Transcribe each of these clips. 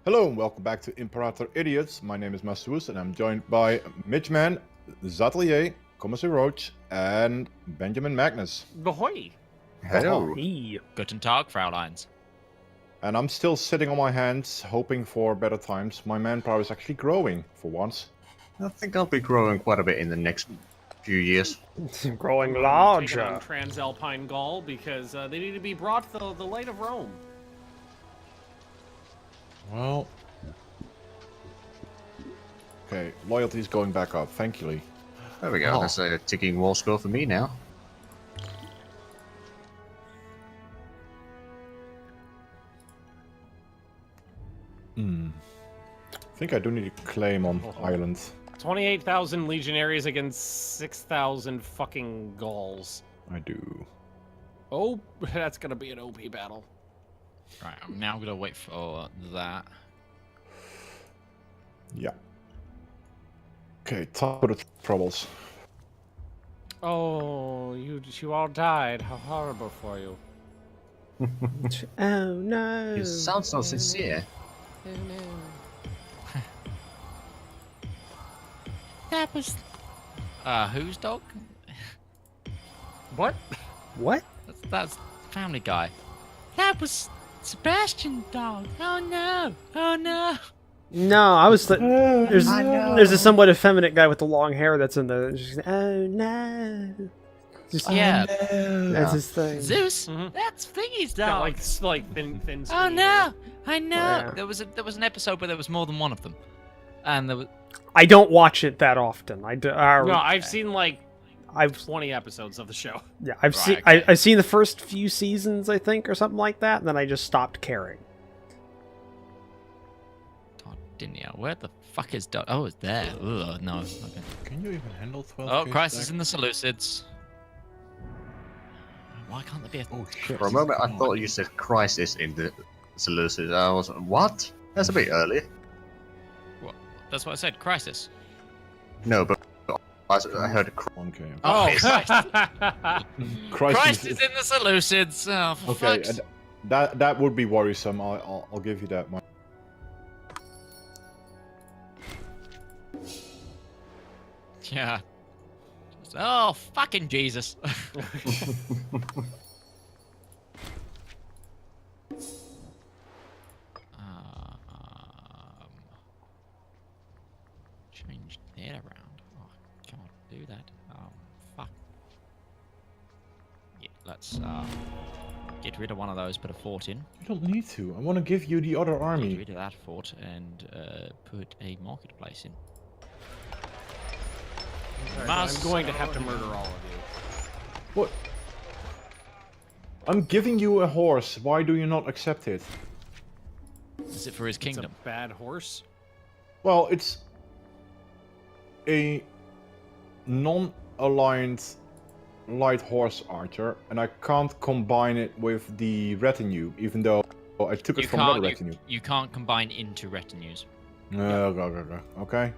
Hello and welcome back to Imperator Idiots. My name is Masoos and I'm joined by Midgeman, Zhatelier, Commissary Roach, and Benjamin Magnus. Ahoy! Hello. Hey. Guten Tag, Frauleins. And I'm still sitting on my hands, hoping for better times. My manpower is actually growing, for once. I think I'll be growing quite a bit in the next few years. Taking Growing on larger. Transalpine Gaul because they need to be brought to the light of Rome. Well... Okay, loyalty is going back up, thankfully. There we go. Oh. That's a ticking war score for me now. I think I do need a claim on Ireland. 28,000 legionaries against 6,000 fucking Gauls. I do. Oh, that's gonna be an OP battle. Right, I'm now gonna wait for that. Yeah. Okay, time for the troubles. Oh, you all died. How horrible for you. Oh no. You sound so sincere. That was... whose dog? What? What? That's Family Guy. That was Sebastian's dog. Oh no! Oh no! No, I was. There's a somewhat effeminate guy with the long hair that's in the. Just, oh no. Just, Yeah. That's his thing. Zeus! Mhm. That's Thingy's Yeah, dog! like thin. Oh skinny no! hair. I know! Yeah. There was an episode where there was more than one of them. And there was... I don't watch it that often. I do. No, I've seen like I've 20 episodes of the show. yeah. I've Right, seen. okay. I've seen the first few seasons, I think, or something like that, and then I just stopped caring. Oh, didn't you? Where the fuck is dog? Oh, it's there. Ugh, no. Okay. Can you even handle 12? Oh, Crisis in the Seleucids. Why can't there be a... Oh shit. For a moment, I thought you said crisis in the Seleucids. I was what? That's a bit early. What? That's what I said, Crisis. No, but I heard a Okay. Oh, Christ Christ is in the Seleucids. Oh, for Okay, fuck's... that would be worrisome. I'll give you that much. Yeah. Oh, fucking Jesus. Change that around. Oh, I can't do that. Fuck. Yeah, let's get rid of one of those, put a fort in. You don't need to. I want to give you the other Get army. rid of that fort and put a marketplace in. I'm going to have to murder all of you. What? I'm giving you a horse. Why do you not accept it? Is it for his It's kingdom? a bad horse. Well, it's a non-aligned light horse archer, and I can't combine it with the retinue, even though I took it from another retinue. You can't combine into retinues. Okay.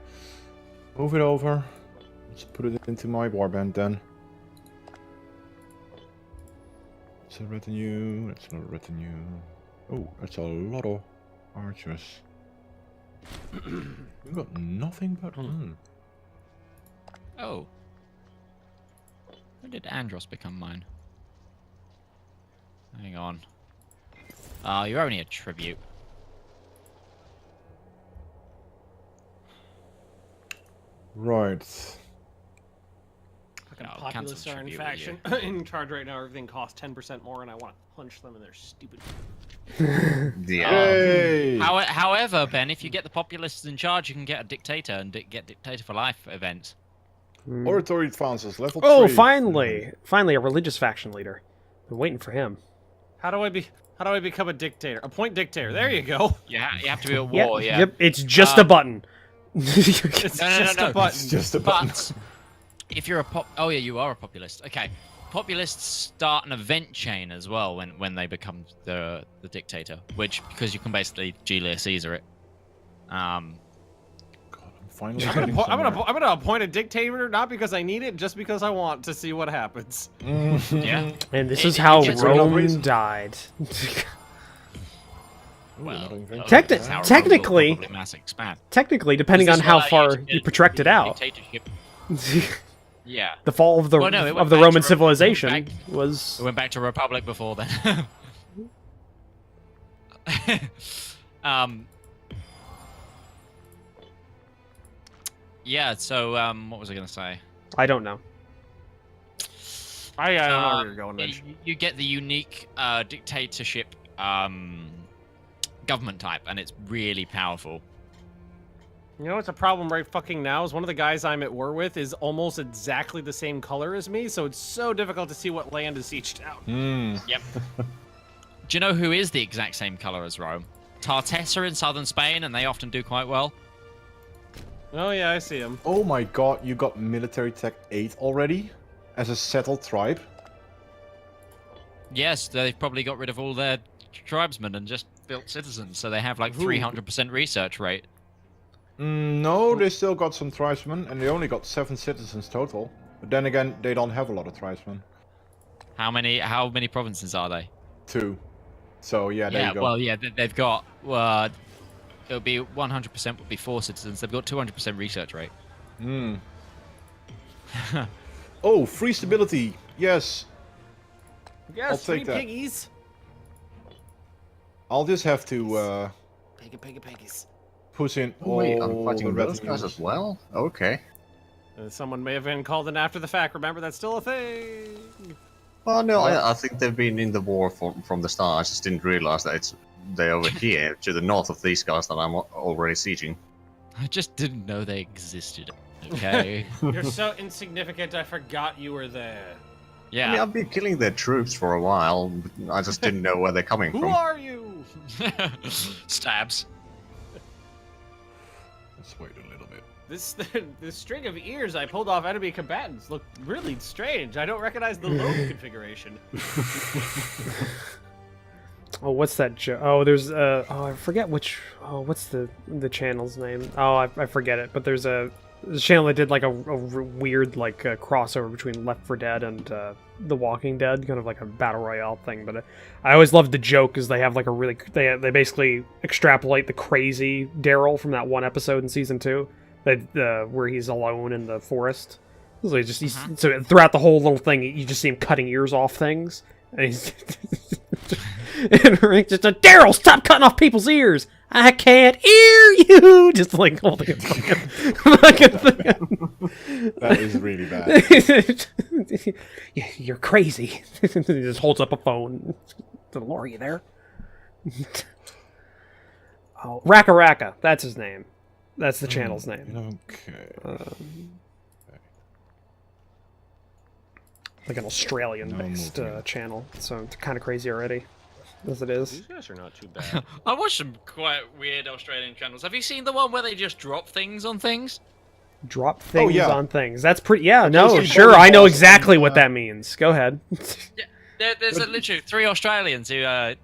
Move it over. Let's put it into my warband then. It's a retinue. It's not a retinue. Oh, that's a lot of archers. You got nothing but. Oh. When did Andros become mine? Hang on. Oh, you're only a tribute. Right. Fucking No, populists cancel are in tribute, faction in charge right now. Everything costs 10% more, and I want to punch them in their stupid. yeah. Hey! However, Ben, if you get the populists in charge, you can get a dictator and get dictator for life events. Oratory advances level Oh, 3. finally, a religious faction leader. Been waiting for him. How do I become a dictator? Appoint dictator. There you go. Yeah, you have to be at war. Yeah. Yep. It's just a button. It's No, just no. a button. It's just a button. But if you're a oh yeah, you are a populist. Okay, populists start an event chain as well when they become the dictator, which because you can basically Julius Caesar it. God, I'm finally I'm getting gonna appoint a dictator not because I need it, just because I want to see what happens. somewhere. Yeah. And this It- is how it's for no Rome reason. died. Well, not even no, Techni- that's how it technically- will probably mass expand. Technically, depending on This is how what far I you project it out. Dictatorship. Yeah. The fall of the Well, no, it went of the back to Roman Rome. civilization It went was. We went back to Republic before then. um. Yeah. So, what was I gonna say? I don't know. I don't know where you're going, Yeah, Mitch. you get the unique dictatorship government type, and it's really powerful. You know what's a problem right fucking now is one of the guys I'm at war with is almost exactly the same color as me, so it's so difficult to see what land is sieged out. Hmm. Yep. Do you know who is the exact same color as Rome? Tartessa in southern Spain, and they often do quite well. Oh yeah, I see him. Oh my god, you got military tech 8 already? As a settled tribe? Yes, they've probably got rid of all their tribesmen and just built citizens, so they have like 300% research rate. No, they still got some tribesmen, and they only got 7 citizens total. But then again, they don't have a lot of tribesmen. How many provinces are they? 2. So yeah, there Yeah, you go. well, yeah, they've got. It'll be 100% would be 4 citizens. They've got 200% research rate. Hmm. Oh, free stability. Yes. Yes, I'll three take that. piggies. I'll just have to Piggies. push in all Wait, I'm fighting the those retinue. guys as well? Okay. Someone may have been called in after the fact. Remember, that's still a thing. Well, no, I think they've been in the war from the start. I just didn't realize that they're over here, to the north of these guys that I'm already sieging. I just didn't know they existed. Okay. You're so insignificant, I forgot you were there. Yeah. I mean, I've been killing their troops for a while, but I just didn't know where they're coming Who from. are you? Stabs. Let's wait a little bit. This string of ears I pulled off enemy combatants look really strange. I don't recognize the lobe configuration. Oh, what's that? Oh, there's oh, I forget which. Oh, what's the channel's name? Oh, I forget it. But there's a channel that did like a weird like crossover between Left 4 Dead and The Walking Dead, kind of like a battle royale thing. But I always loved the joke because they have like a really they basically extrapolate the crazy Daryl from that one episode in season 2, that where he's alone in the forest. So so throughout the whole little thing, you just see him cutting ears off things, and he's and Rick's just Daryl, stop cutting off people's ears. I can't hear you. Just like holding a fucking thing. That is really bad. You're crazy. He just holds up a phone. Laura, are you there? Oh, Raka Raka. That's his name. That's the channel's name. Okay. Like an Australian-based channel. So it's kind of crazy already, as it is. These guys are not too bad. I watched some quite weird Australian channels. Have you seen the one where they just drop things on things? Drop things yeah. on things. That's pretty. Yeah, no, some sure. bowling I know balls exactly and, what that means. Go ahead. There's literally 3 Australians who I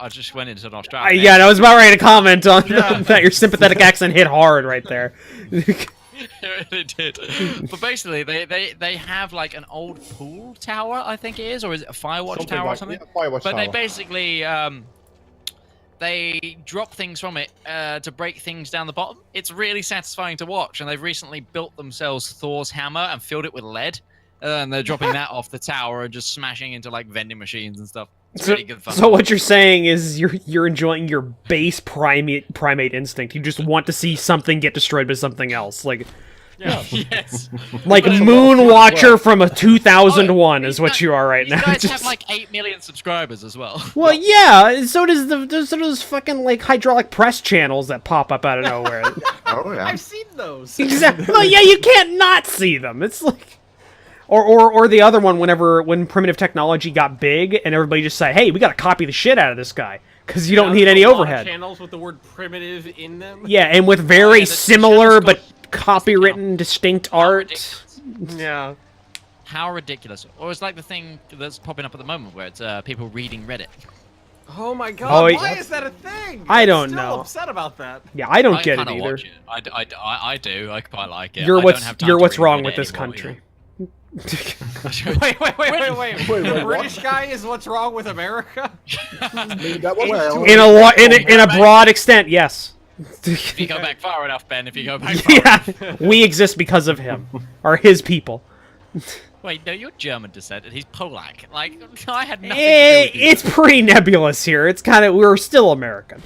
just went into an Australian. Yeah, I was about ready to comment on that. Your sympathetic accent hit hard right there. It really did. But basically, they have like an old pool tower, I think it is, or is it a firewatch tower or something? Yeah, Firewatch But they tower. basically they drop things from it to break things down the bottom. It's really satisfying to watch, and they've recently built themselves Thor's hammer and filled it with lead. And they're dropping that off the tower and just smashing into like vending machines and stuff. It's really good fun. So what you're saying is you're enjoying your base primate instinct. You just want to see something get destroyed by something else, like Yes. like Moonwatcher from a 2001 is what you are right These now. guys Just- have like 8 million subscribers as well. Well, yeah. So does those fucking like hydraulic press channels that pop up out of nowhere. Oh, yeah. I've seen those. Exactly. Well, yeah, you can't not see them. It's like, or the other one. When primitive technology got big and everybody just said, "Hey, we got to copy the shit out of this guy because you don't need any A lot of overhead." channels with the word primitive in them. Yeah, and with very the similar channel's but called- copywritten, distinct art. ridiculous. Yeah. How ridiculous. Or it's like the thing that's popping up at the moment where it's people reading Reddit. Oh my god, Oh, why yeah. is that a thing? I don't I'm still know. upset about that. Yeah, I don't I get it kinda either. watch it. I do. I quite like it. You're I what's don't have time you're to what's read wrong Reddit with this anymore, country. Wait. Wait, The what? British guy is what's wrong with America? That was Well, In a broad extent, yes. If you go back far enough, Ben, if you go back far Yeah, we exist because of him, or his people. Wait, no, you're German descent, and he's Polak. Like, I had nothing to do with you. It's pretty nebulous here. It's kind of, we're still American.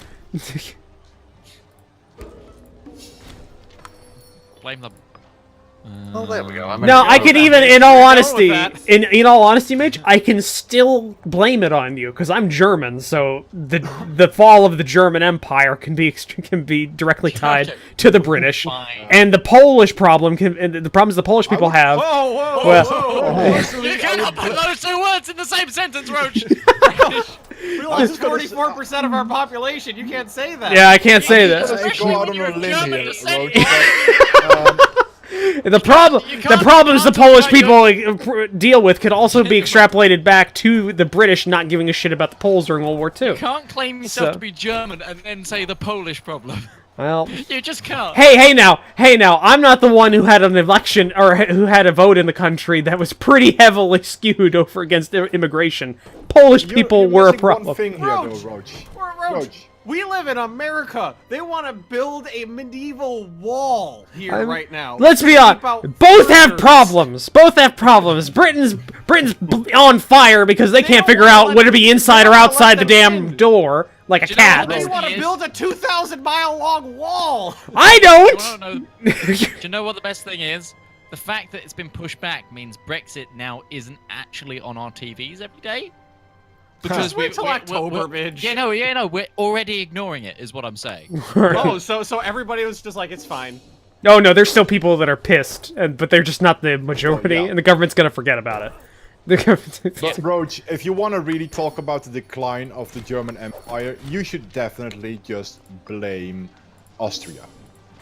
Blame the... Oh, there we go. I mean, No, I can even, in all We're going honesty, with that. in all honesty, Mitch, I can still blame it on you because I'm German. So the fall of the German Empire can be directly tied Okay. to the British, Fine. and the Polish problem and the problems the Polish people have. Whoa! Well- You cannot put those two words in the same sentence, Roach! We lost 44% of our population. You can't say that. Yeah, I can't say Let's that. go out when on you're a a limb German here, descent. Roach. The problems you the can't Polish talk people deal with could also be extrapolated back to the British not giving a shit about the Poles during World War II. You can't claim yourself So- to be German and then say the Polish problem. Well, You just can't. hey now, I'm not the one who had an election or who had a vote in the country that was pretty heavily skewed over against immigration. Polish people You're were a missing one problem. thing here, Roach. though, Roach. Roach. Roach. We live in America. They want to build a medieval wall here right now. Let's be Keep honest. out Both have foreigners. problems. Both have problems. Britain's on fire because they can't don't figure wanna out let whether to them- be inside they or don't wanna outside the let them damn in. door like a Do you know cat. what They Roach want to is- build a 2,000-mile-long wall. I You don't. wanna know- Do you know what the best thing is? The fact that it's been pushed back means Brexit now isn't actually on our TVs every day. Because Wait till October, Midge. Yeah, no, we're already ignoring it, is what I'm saying. Oh, so everybody was just like, it's fine. Oh no, there's still people that are pissed, but they're just not the majority, Yeah. and the government's gonna forget about it. The government- But Roach, if you want to really talk about the decline of the German Empire, you should definitely just blame Austria.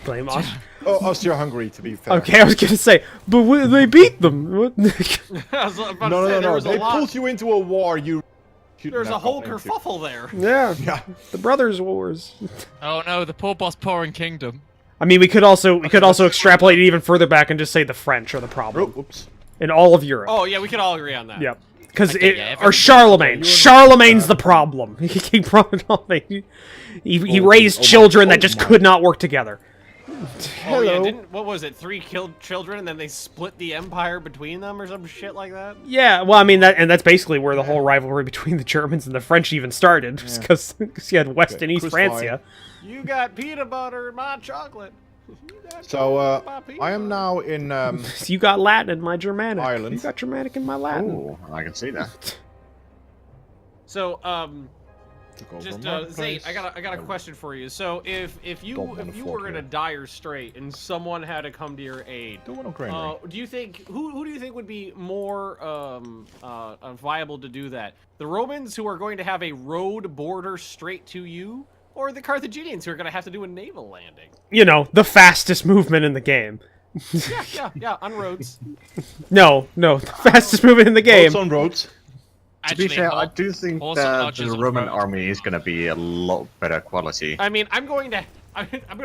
Blame us. Oh, Austria-Hungary, to be fair. Okay, I was gonna say, but they beat them. What? I was about to No, say, no, there no. was a They lot. pulled you into a war you shouldn't There's a have whole gotten into. kerfuffle there. Yeah, Yeah. the Brothers' Wars. Oh no, the poor boss pouring kingdom. I mean, we could also extrapolate it even further back and just say the French are the problem Oops. in all of Europe. Oh yeah, we can all agree on that. Yep. Because Okay, yeah, or everyone- Charlemagne. Charlemagne's the problem. He raised oh my- children that oh just my. could not work together. Oh yeah, Hello. what was it? 3 killed children, and then they split the empire between them, or some shit like that. Yeah, well, I mean that's basically where the whole rivalry between the Germans and the French even started, because you had West Okay, and East crucify. Francia. You got peanut butter in my chocolate. You got So, my peanut I am butter. now in, So you got Latin in my Germanic. Ireland. You got Germanic in my Latin. Oh, I can see that. So, took over just my Zate, place. I got a question for you. So, if you Don't wanna were fought in a here. dire strait and someone had to come to your aid, Don't want to crane do you think who do you think would be more viable to do that? The Romans, who are going to have a road border straight to you, or the Carthaginians, who are going to have to do a naval landing? You know, the fastest movement in the game. Yeah, on roads. No, the fastest movement in the game. Boats on roads. To be fair, I do think horse and that archers the on Roman roads. army is gonna be a lot better quality. I mean, I'm going to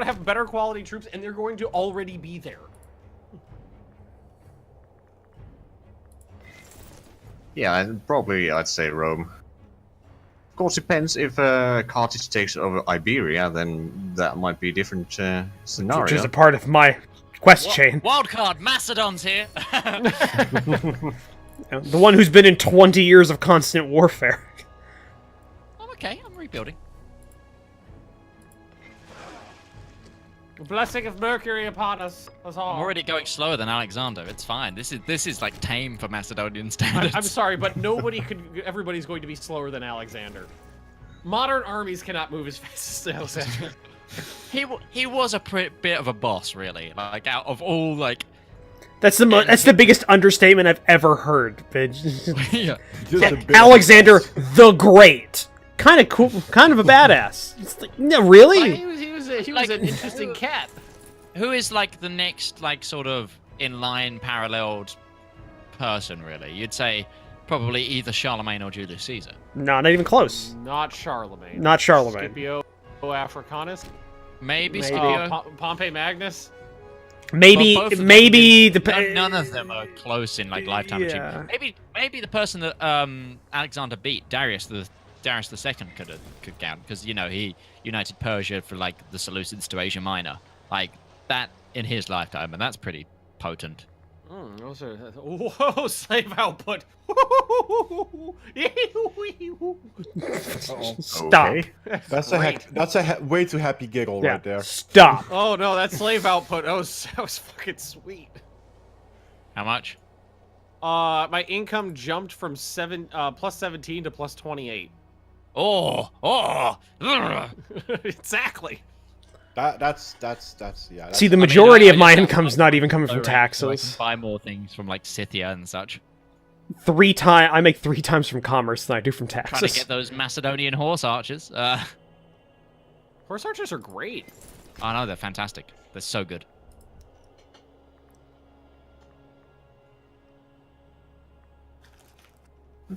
have better quality troops, and they're going to already be there. Yeah, and probably I'd say Rome. Of course, depends if Carthage takes over Iberia, then that might be a different scenario. Which is a part of my quest chain. Wild card, Macedon's here. You know, the one who's been in 20 years of constant warfare. I'm okay. I'm rebuilding. The blessing of Mercury upon us all. I'm already going slower than Alexander. It's fine. This is like tame for Macedonian standards. I'm sorry, but everybody's going to be slower than Alexander. Modern armies cannot move as fast as Alexander. He was a bit of a boss, really. Like out of all like. That's the biggest understatement I've ever heard. Yeah. Just a bit. Alexander the Great. Kind of cool, kind of a badass. It's like, no, really? He was Like- an interesting cat. Who is like the next like sort of in line paralleled person? Really, you'd say probably either Charlemagne or Julius Caesar. No, not even close. Not Charlemagne. Not Charlemagne. Scipio Africanus. Maybe Maybe. Scipio. Pompey Magnus. Maybe, Well, both of them maybe none of them are close in like lifetime achievement. Maybe the person that Alexander beat, Darius the Second, could count, because you know he united Persia for like the Seleucids to Asia Minor, like that in his lifetime, and that's pretty potent. Whoa, slave output. Stop. Okay. That's a way too happy giggle Yeah. right there. Stop. Oh no, that slave output. That was fucking sweet. How much? My income jumped from plus 17 to plus 28. Oh, ugh. Exactly. That's yeah. See, the I mean, majority I of my just- income's not even coming from So I can taxes. buy more things from like Scythia and such. I make 3 times from commerce than I do from Trying to taxes. get those Macedonian horse archers. Horse archers are great. I know, they're fantastic. They're so good.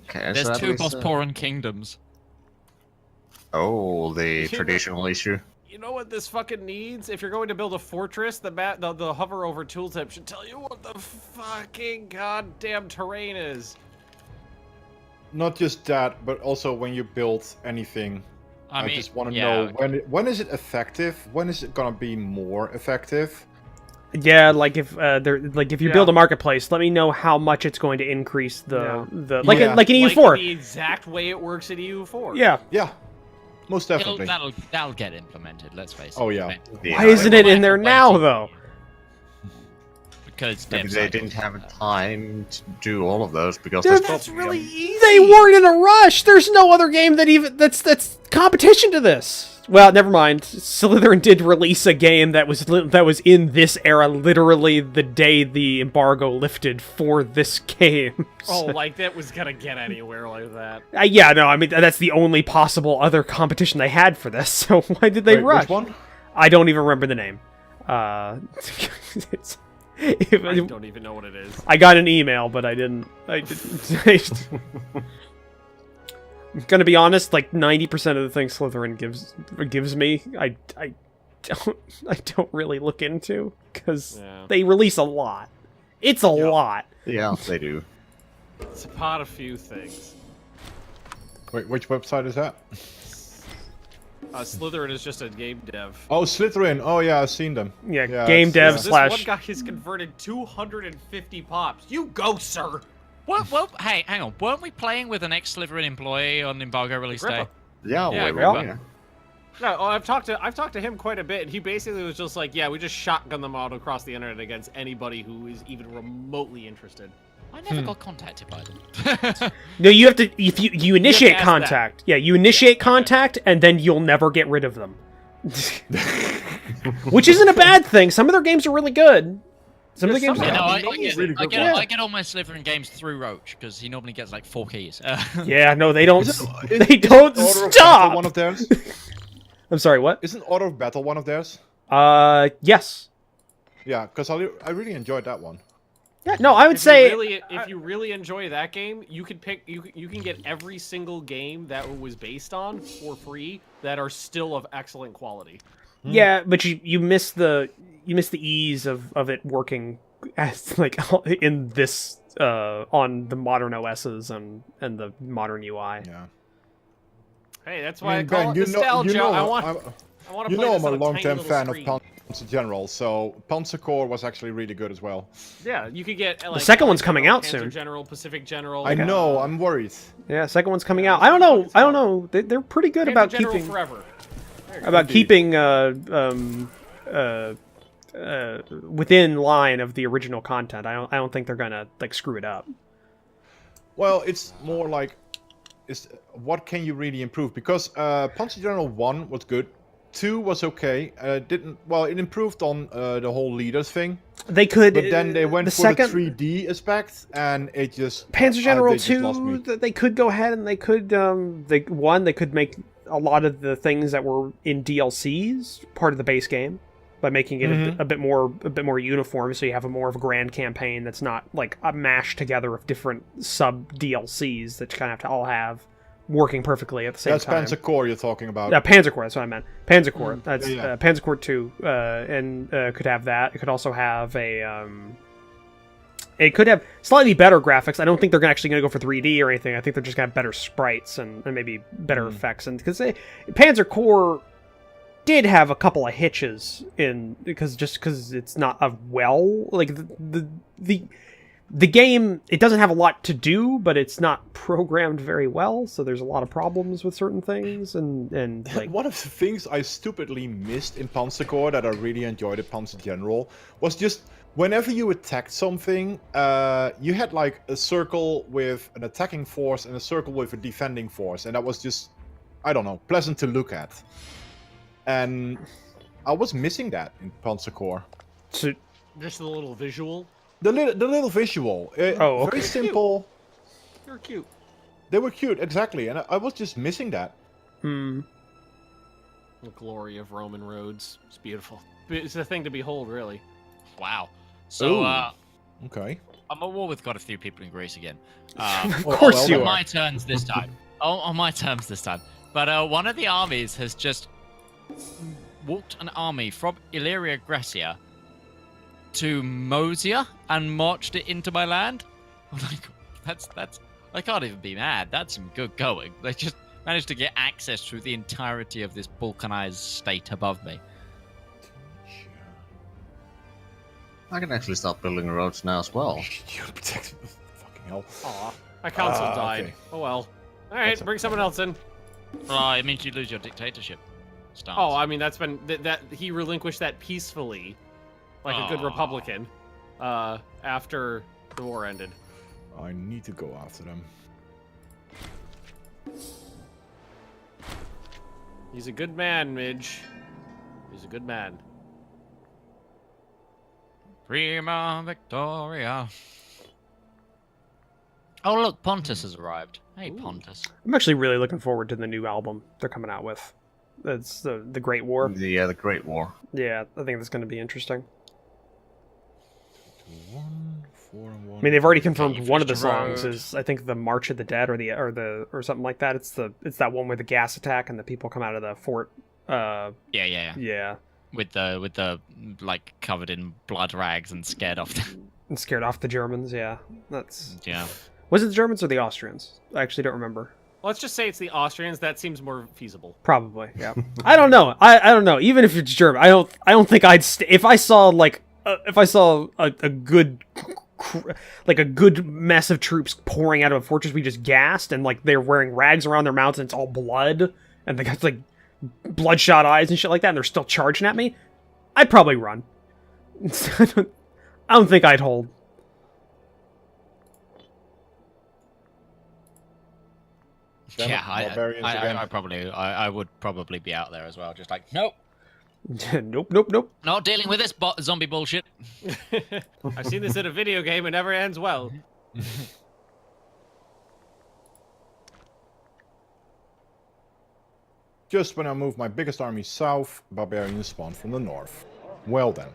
Okay. There's so at 2 least, Bosporan kingdoms. Oh, the You traditional issue. You know what this fucking needs? If you're going to build a fortress, the hover over tooltip should tell you what the fucking goddamn terrain is. Not just that, but also when you build anything, I mean, just want to yeah, know when is it effective? When is it gonna be more effective? Yeah, like if if you build a marketplace, let me know how much it's going to increase Yeah. like in Like EU4. the exact way it works in EU4. Yeah. Yeah, most It'll, definitely. that'll get implemented. Let's face it. Oh, yeah. Yeah, Why isn't it in there now though? Because Maybe they didn't have time to do all of those because Dude, there's That's probably really easy. They weren't in a rush. There's no other game that's competition to this. Well, never mind. Slytherin did release a game that was in this era, literally the day the embargo lifted for this game. Oh, like that was gonna get anywhere like that. Yeah, no, I mean that's the only possible other competition they had for this. So why did they Wait, rush? which one? I don't even remember the name. I don't even know what it is. I got an email, but I didn't. I'm gonna be honest. Like 90% of the things Slytherin gives me, I don't really look into because Yeah. they release a lot. It's a lot. yeah, they do. It's about a few things. Wait, which website is that? Slytherin is just a game dev. Oh, Slytherin. Oh yeah, I've seen them. Yeah, Yeah, game it's- dev This slash. one guy has converted 250 pops. You go, sir. Well, hey, hang on. Weren't we playing with an ex-Slytherin employee on embargo release day? Agrippa. Yeah, Yeah, we- Agrippa. yeah. No, I've talked to him quite a bit, and he basically was just like, "Yeah, we just shotgun them out across the internet against anybody who is even remotely interested." I never got contacted by them. No, you have to. If you initiate ask contact, yeah, you initiate contact, and then you'll never get rid of them. Which isn't a bad thing. Some of their games are really good. Some of the games. There's You know, Yeah, I get, really I, good get, ones. I get all my Slytherin games through Roach, because he normally gets like 4 keys. Yeah, no, they don't. Isn't They don't Order of Battle stop. one of theirs? I'm sorry. What? Isn't Order of Battle one of theirs? Yes. Yeah, because I really enjoyed that one. Yeah. No, I would If say. if you really enjoy that game, you can pick. You can get every single game that it was based on for free that are still of excellent quality. Yeah, but you miss the ease of it working as like in this on the modern OSs and the modern UI. Yeah. Hey, that's why I mean, call Ben, it nostalgia. I want I'm- to you play know this I'm a on a tiny long-term little fan screen. of Panzer General, so Panzer Corps was actually really good as well. Yeah, you could get like, second one's coming out Panzer soon. General, Pacific General. I know, I'm worried. Yeah, second one's coming out. I don't know. They're pretty good Panzer about General keeping forever. keeping within line of the original content. I don't think they're gonna like screw it up. Well, it's more like, what can you really improve? Because Panzer General 1 was good, 2 was okay. It improved on the whole leaders thing, They could, but then they went the for second the 3D aspect, and it just Panzer General they just lost me. 2. They could go ahead and they could they could make a lot of the things that were in DLCs part of the base game by making it a bit more uniform, so you have a more of a grand campaign that's not like a mashed together of different sub DLCs that you kind of have to all have working perfectly at the same That's time. Panzer Corps you're talking about. Yeah, Panzer Corps. That's what I meant. Panzer Corps. That's yeah. Panzer Corps 2, and could have that. It could also have a. It could have slightly better graphics. I don't think they're actually going to go for 3D or anything. I think they're just going to have better sprites and maybe better effects. And because Panzer Corps did have a couple of hitches because it's not a the game, it doesn't have a lot to do, but it's not programmed very well, so there's a lot of problems with certain things, and like... One of the things I stupidly missed in Panzer Corps that I really enjoyed at Panzer General was just whenever you attacked something, you had like a circle with an attacking force and a circle with a defending force, and that was just, I don't know, pleasant to look at. And I was missing that in Panzer Corps. So, Just a little visual. The little visual. okay. Very simple. You're cute. They were cute, exactly, and I was just missing that. hmm. The glory of Roman roads. It's beautiful. It's a thing to behold, really. Wow. So, Ooh. Okay. I'm at war with quite a few people in Greece again. Of course you on are. my turns this time. On my terms this time. But one of the armies has just walked an army from Illyria Gracia to Mosia and marched it into my land. I'm like, that's I can't even be mad. That's some good going. They just managed to get access through the entirety of this balkanized state above me. I can actually start building roads now as well. You protect fucking hell. Aw. My council died. okay. Oh well. Alright, That's bring someone else in. Oh, it means you lose your dictatorship stance. Oh, I mean, that's been... that he relinquished that peacefully, like a good Aw. Republican, after the war ended. I need to go after them. He's a good man, Midge. He's a good man. Prima Victoria. Oh, look, Pontus has arrived. Hey, Pontus. I'm actually really looking forward to the new album they're coming out with. It's the Great War. The Great War. Yeah, I think that's going to be interesting. 1, 4, and 1. I mean, they've already confirmed you've one of the reached a songs road. is, I think, the March of the Dead or something like that. It's that one with the gas attack and the people come out of the fort. Yeah. With the like covered in blood rags and scared off. And scared off the Germans. Yeah, that's. Yeah. Was it the Germans or the Austrians? I actually don't remember. Let's just say it's the Austrians. That seems more feasible. Probably, yeah. I don't know. I don't know. Even if it's German, I don't think I'd. If I saw a good, like a good mess of troops pouring out of a fortress we just gassed, and like they're wearing rags around their mouths and it's all blood, and they got like bloodshot eyes and shit like that, and they're still charging at me, I'd probably run. I don't think I'd hold. Damn it, Yeah, barbarians again. I would probably be out there as well. Just like, nope, Nope. not dealing with this zombie bullshit. I've seen this in a video game. It never ends well. Just when I move my biggest army south, barbarians spawn from the north. Well then.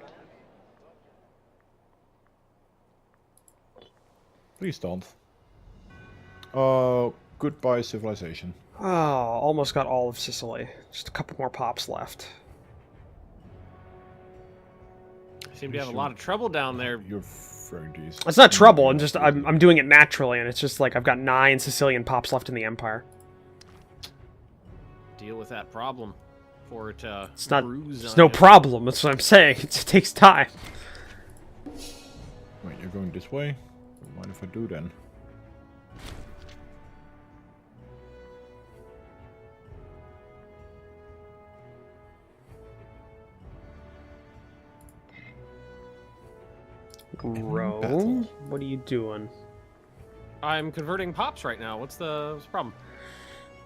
Please don't. Goodbye civilization. Oh, almost got all of Sicily. Just a couple more pops left. I seem to have a lot of trouble down there. You're very decent. It's not trouble. I'm doing it naturally, and it's just like I've got 9 Sicilian pops left in the empire. Deal with that problem for it to It's not. bruise It's on no you. problem. That's what I'm saying. It takes time. Wait, you're going this way? Don't mind if I do then. Rome, battle. what are you doing? I'm converting pops right now. What's the problem?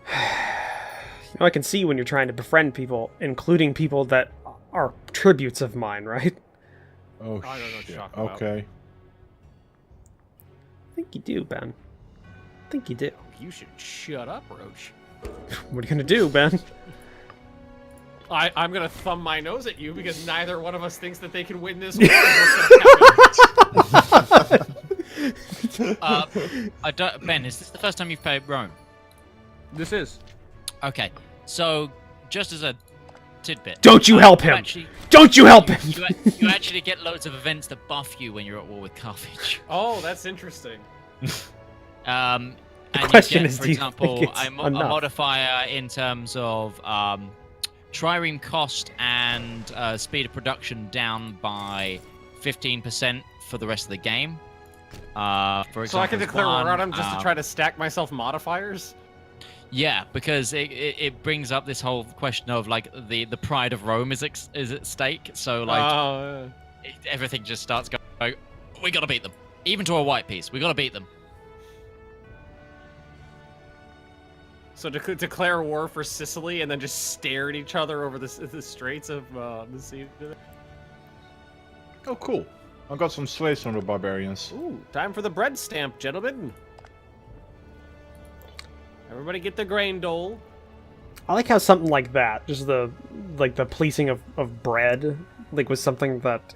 You know, I can see when you're trying to befriend people, including people that are tributes of mine, right? Oh, I don't know what you're shit. talking about. Okay. I think you do, Ben. I think you do. You should shut up, Roach. What are you gonna do, Ben? I'm gonna thumb my nose at you because neither one of us thinks that they can win this war. I don't. Ben, is this the first time you've played Rome? This is. Okay, so just as a tidbit. Don't you help him! Don't you help him! You actually get loads of events that buff you when you're at war with Carthage. Oh, that's interesting. And question you get, is, for do you example, think it's a enough? modifier in terms of trireme cost and speed of production down by 15% for the rest of the game. For example, So I can declare war on him just to um, try to stack myself modifiers? Yeah, because it brings up this whole question of like the pride of Rome is at stake. So like everything just starts going. We gotta beat them, even to a white piece. We gotta beat them. So to declare war for Sicily and then just stare at each other over the straits of the sea. Oh, cool. I got some slaves from the barbarians. Ooh, time for the bread stamp, gentlemen. Everybody get the grain dole. I like how something like that, just the policing of bread, like was something that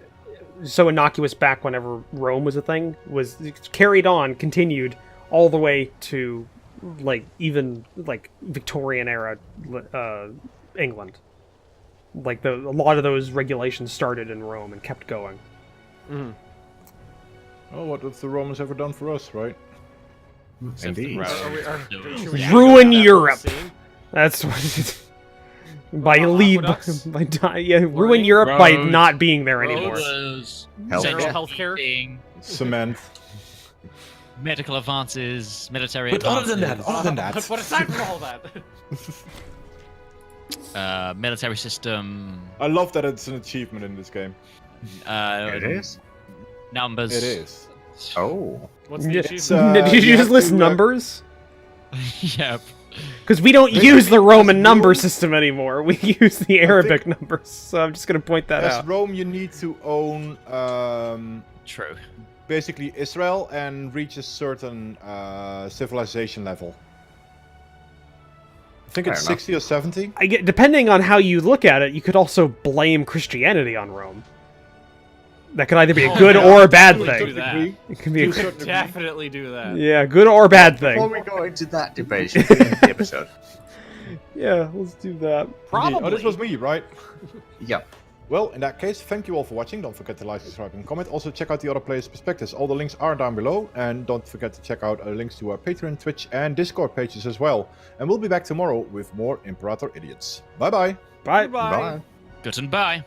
so innocuous back whenever Rome was a thing, was carried on, continued all the way to like even like Victorian era England. Like a lot of those regulations started in Rome and kept going. Mm. Oh, what have the Romans ever done for us, right? Indeed. Should we Ruin that whole Europe. scene? That's what by Aqueducts? ruin Learning? Europe by Roads. not being there anymore. Roads, Health- central healthcare. heating, Cement. medical advances, military But advances. other than that, But aside from all that, Military system. I love that it's an achievement in this game. It is? Numbers. It is. Oh. what's the Yeah. achievement? Did you you just have list to, numbers? Yep. Because we don't Basically, use the Roman as number Rome- system anymore. We use the Arabic numbers. So I'm just going to point that As out. Rome, you need to own True. basically Israel and reach a certain civilization level. I think Fair it's enough. 60 or 70. Depending on how you look at it, you could also blame Christianity on Rome. That could either be a Oh, good yeah. or a bad Do thing. that. It can be To a a, certain degree. Definitely do that. yeah, good or bad Before thing. we go into that debate, should we end the episode? Yeah, let's do that. Probably. Oh, this was me, right? Yep. Well, in that case, thank you all for watching. Don't forget to like, subscribe, and comment. Also, check out the other players' perspectives. All the links are down below. And don't forget to check out links to our Patreon, Twitch, and Discord pages as well. And we'll be back tomorrow with more Imperator Idiots. Bye-bye. Bye. Goodbye. Bye. Good and bye.